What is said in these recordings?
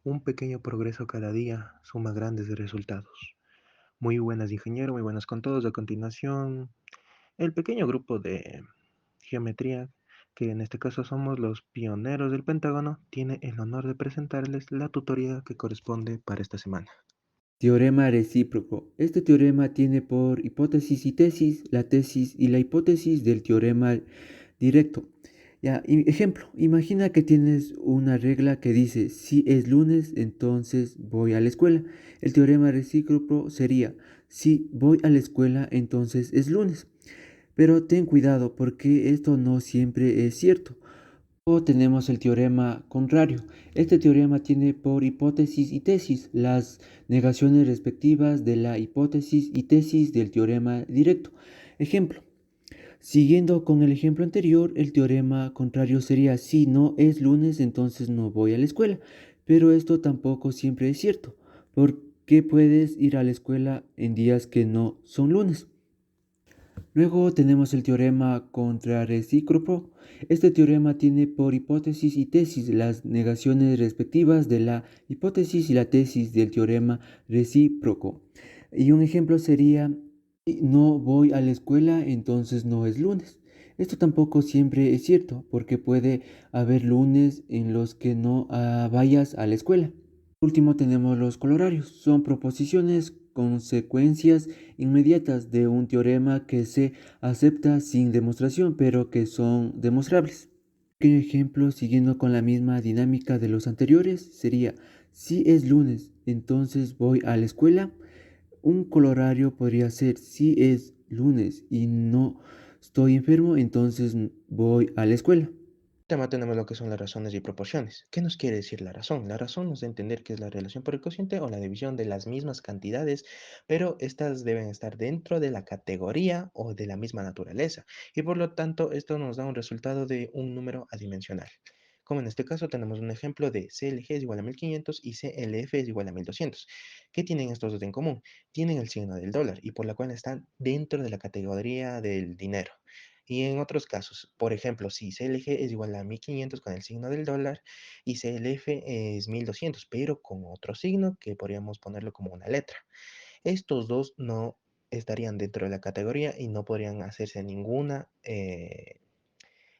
Un pequeño progreso cada día suma grandes resultados. Muy buenas, ingeniero, muy buenas con todos. A continuación, el pequeño grupo de geometría, que en este caso somos los pioneros del Pentágono, tiene el honor de presentarles la tutoría que corresponde para esta semana. Teorema recíproco. Este teorema tiene por hipótesis y tesis la tesis y la hipótesis del teorema directo. Ya, ejemplo, imagina que tienes una regla que dice, si es lunes, entonces voy a la escuela. El teorema recíproco sería, si voy a la escuela, entonces es lunes. Pero ten cuidado porque esto no siempre es cierto. Luego tenemos el teorema contrario. Este teorema tiene por hipótesis y tesis las negaciones respectivas de la hipótesis y tesis del teorema directo. Ejemplo. Siguiendo con el ejemplo anterior, el teorema contrario sería si no es lunes, entonces no voy a la escuela. Pero esto tampoco siempre es cierto, porque puedes ir a la escuela en días que no son lunes. Luego tenemos el teorema contrarrecíproco. Este teorema tiene por hipótesis y tesis las negaciones respectivas de la hipótesis y la tesis del teorema recíproco. Y un ejemplo sería, si no voy a la escuela, entonces no es lunes. Esto tampoco siempre es cierto, porque puede haber lunes en los que no vayas a la escuela. Por último tenemos los colorarios. Son proposiciones, consecuencias inmediatas de un teorema que se acepta sin demostración, pero que son demostrables. Un pequeño ejemplo, siguiendo con la misma dinámica de los anteriores, sería, si es lunes, entonces voy a la escuela. Un colorario podría ser, si es lunes y no estoy enfermo, entonces voy a la escuela. Tema tenemos lo que son las razones y proporciones. ¿Qué nos quiere decir la razón? La razón nos da a entender que es la relación por el cociente o la división de las mismas cantidades, pero estas deben estar dentro de la categoría o de la misma naturaleza, y por lo tanto esto nos da un resultado de un número adimensional. Como en este caso tenemos un ejemplo de CLG es igual a 1500 y CLF es igual a 1200. ¿Qué tienen estos dos en común? Tienen el signo del dólar y por la cual están dentro de la categoría del dinero. Y en otros casos, por ejemplo, si CLG es igual a 1500 con el signo del dólar y CLF es 1200, pero con otro signo que podríamos ponerlo como una letra. Estos dos no estarían dentro de la categoría y no podrían hacerse ninguna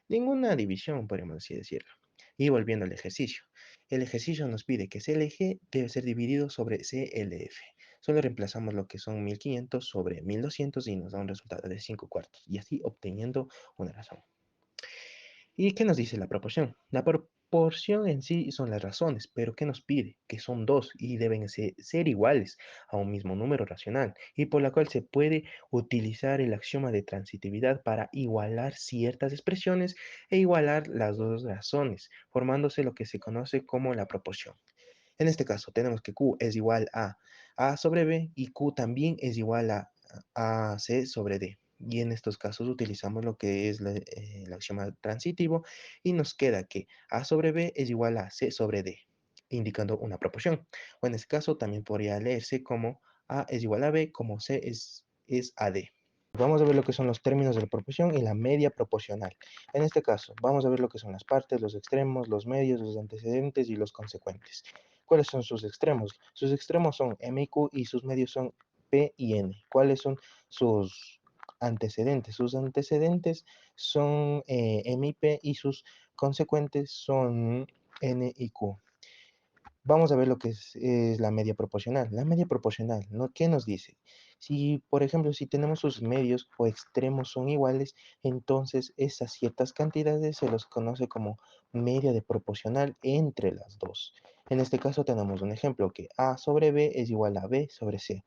división, podríamos así decirlo. Y volviendo al ejercicio. El ejercicio nos pide que CLG debe ser dividido sobre CLF. Solo reemplazamos lo que son 1500 sobre 1200 y nos da un resultado de 5 cuartos. Y así obteniendo una razón. ¿Y qué nos dice la proporción? La proporción en sí son las razones, pero ¿qué nos pide? Que son dos y deben ser iguales a un mismo número racional, y por la cual se puede utilizar el axioma de transitividad para igualar ciertas expresiones e igualar las dos razones, formándose lo que se conoce como la proporción. En este caso, tenemos que Q es igual a sobre B y Q también es igual a C sobre D. Y en estos casos utilizamos lo que es el axioma transitivo y nos queda que A sobre B es igual a C sobre D, indicando una proporción. O en este caso también podría leerse como A es igual a B, como C es a D. Vamos a ver lo que son los términos de la proporción y la media proporcional. En este caso, vamos a ver lo que son las partes, los extremos, los medios, los antecedentes y los consecuentes. ¿Cuáles son sus extremos? Sus extremos son M y Q y sus medios son P y N. ¿Cuáles son sus antecedentes? Sus antecedentes son M y P y sus consecuentes son N y Q. Vamos a ver lo que es la media proporcional. La media proporcional, ¿no? ¿Qué nos dice? Si, por ejemplo, si tenemos sus medios o extremos son iguales, entonces esas ciertas cantidades se los conoce como media de proporcional entre las dos. En este caso tenemos un ejemplo que A sobre B es igual a B sobre C.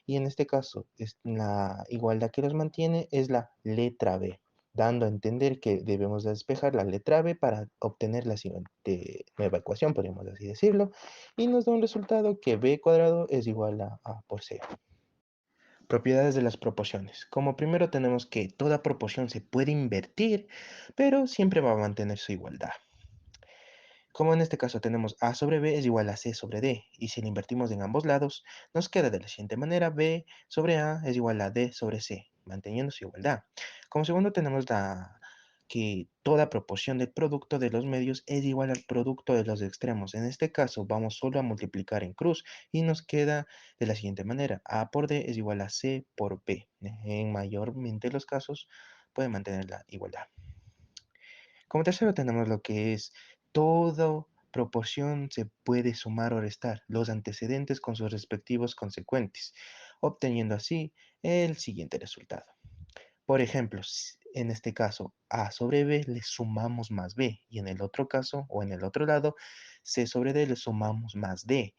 Y en este caso, la igualdad que los mantiene es la letra B, dando a entender que debemos despejar la letra B para obtener la siguiente nueva ecuación, podríamos así decirlo, y nos da un resultado que B cuadrado es igual a A por C. Propiedades de las proporciones. Como primero tenemos que toda proporción se puede invertir, pero siempre va a mantener su igualdad. Como en este caso tenemos A sobre B es igual a C sobre D, y si lo invertimos en ambos lados, nos queda de la siguiente manera: B sobre A es igual a D sobre C, manteniendo su igualdad. Como segundo tenemos que toda proporción del producto de los medios es igual al producto de los extremos. En este caso, vamos solo a multiplicar en cruz y nos queda de la siguiente manera. A por D es igual a C por B. En mayormente los casos puede mantener la igualdad. Como tercero tenemos lo que es toda proporción se puede sumar o restar los antecedentes con sus respectivos consecuentes, obteniendo así el siguiente resultado. Por ejemplo, en este caso A sobre B le sumamos más B y en el otro caso o en el otro lado C sobre D le sumamos más D.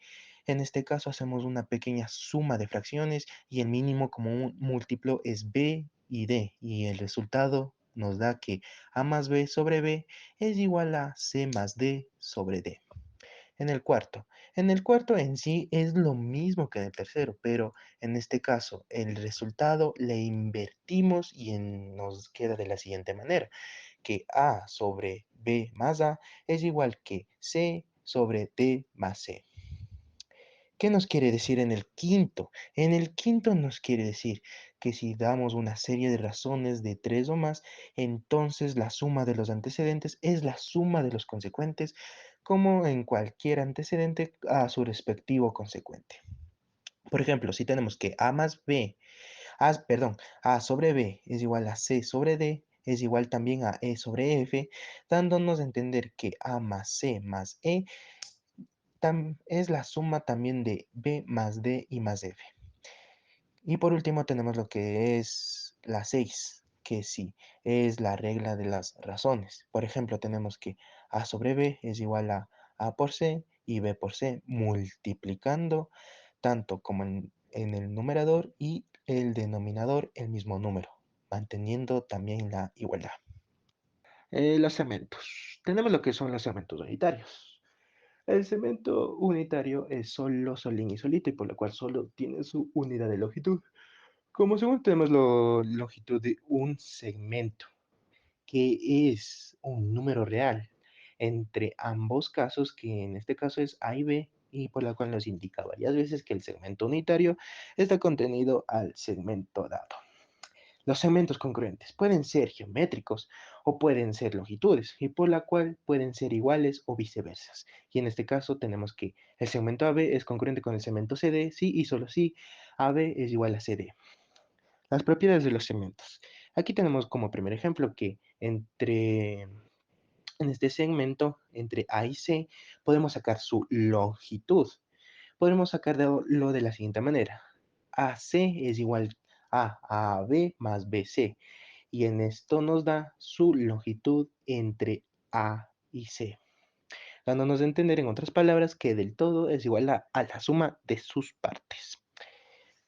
En este caso hacemos una pequeña suma de fracciones y el mínimo común múltiplo es B y D y el resultado nos da que A más B sobre B es igual a C más D sobre D. En el cuarto. En el cuarto en sí es lo mismo que en el tercero, pero en este caso el resultado le invertimos y nos queda de la siguiente manera, que A sobre B más A es igual que C sobre D más C. ¿Qué nos quiere decir en el quinto? En el quinto nos quiere decir que si damos una serie de razones de tres o más, entonces la suma de los antecedentes es la suma de los consecuentes, como en cualquier antecedente a su respectivo consecuente. Por ejemplo, si tenemos que A más B, A sobre B es igual a C sobre D, es igual también a E sobre F, dándonos a entender que A más C más E es la suma también de B más D y más F. Y por último tenemos lo que es la 6, que sí, es la regla de las razones. Por ejemplo, tenemos que A sobre B es igual a A por C y B por C, multiplicando tanto como en el numerador y el denominador el mismo número, manteniendo también la igualdad. Los segmentos. Tenemos lo que son los segmentos unitarios. El segmento unitario es solo solín y solito y por lo cual solo tiene su unidad de longitud. Como segundo tenemos la longitud de un segmento, que es un número real entre ambos casos, que en este caso es A y B, y por lo cual nos indica varias veces que el segmento unitario está contenido al segmento dado. Los segmentos congruentes pueden ser geométricos o pueden ser longitudes, y por la cual pueden ser iguales o viceversa. Y en este caso tenemos que el segmento AB es congruente con el segmento CD si y solo si AB es igual a CD. Las propiedades de los segmentos. Aquí tenemos como primer ejemplo que en este segmento, entre A y C, podemos sacar su longitud. Podemos sacarlo de la siguiente manera. AC es igual a AB más BC. Y en esto nos da su longitud entre A y C, dándonos a entender en otras palabras que del todo es igual a la suma de sus partes.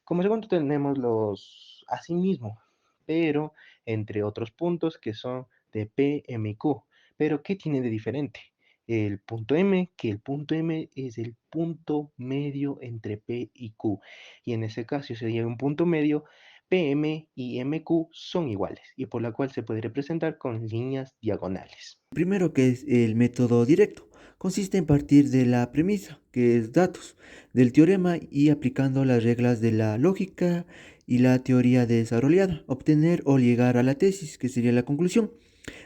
Como segundo tenemos los asimismo, pero entre otros puntos que son de P, M y Q. Pero ¿qué tiene de diferente? El punto M, que el punto M es el punto medio entre P y Q. Y en ese caso sería un punto medio, PM y MQ son iguales, y por la cual se puede representar con líneas diagonales. Primero, que es el método directo. Consiste en partir de la premisa, que es datos, del teorema y aplicando las reglas de la lógica y la teoría desarrollada, obtener o llegar a la tesis, que sería la conclusión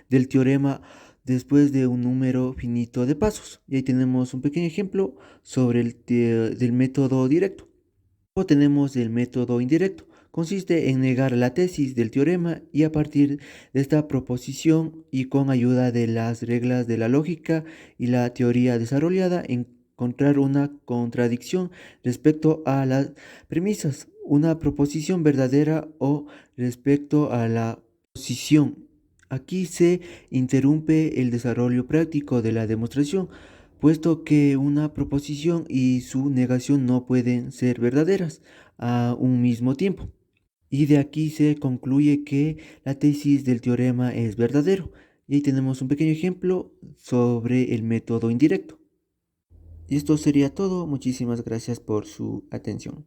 del teorema después de un número finito de pasos. Y ahí tenemos un pequeño ejemplo sobre del método directo. Luego tenemos el método indirecto. Consiste en negar la tesis del teorema y a partir de esta proposición y con ayuda de las reglas de la lógica y la teoría desarrollada, encontrar una contradicción respecto a las premisas, una proposición verdadera o respecto a la posición. Aquí se interrumpe el desarrollo práctico de la demostración, puesto que una proposición y su negación no pueden ser verdaderas a un mismo tiempo. Y de aquí se concluye que la tesis del teorema es verdadero. Y ahí tenemos un pequeño ejemplo sobre el método indirecto. Y esto sería todo. Muchísimas gracias por su atención.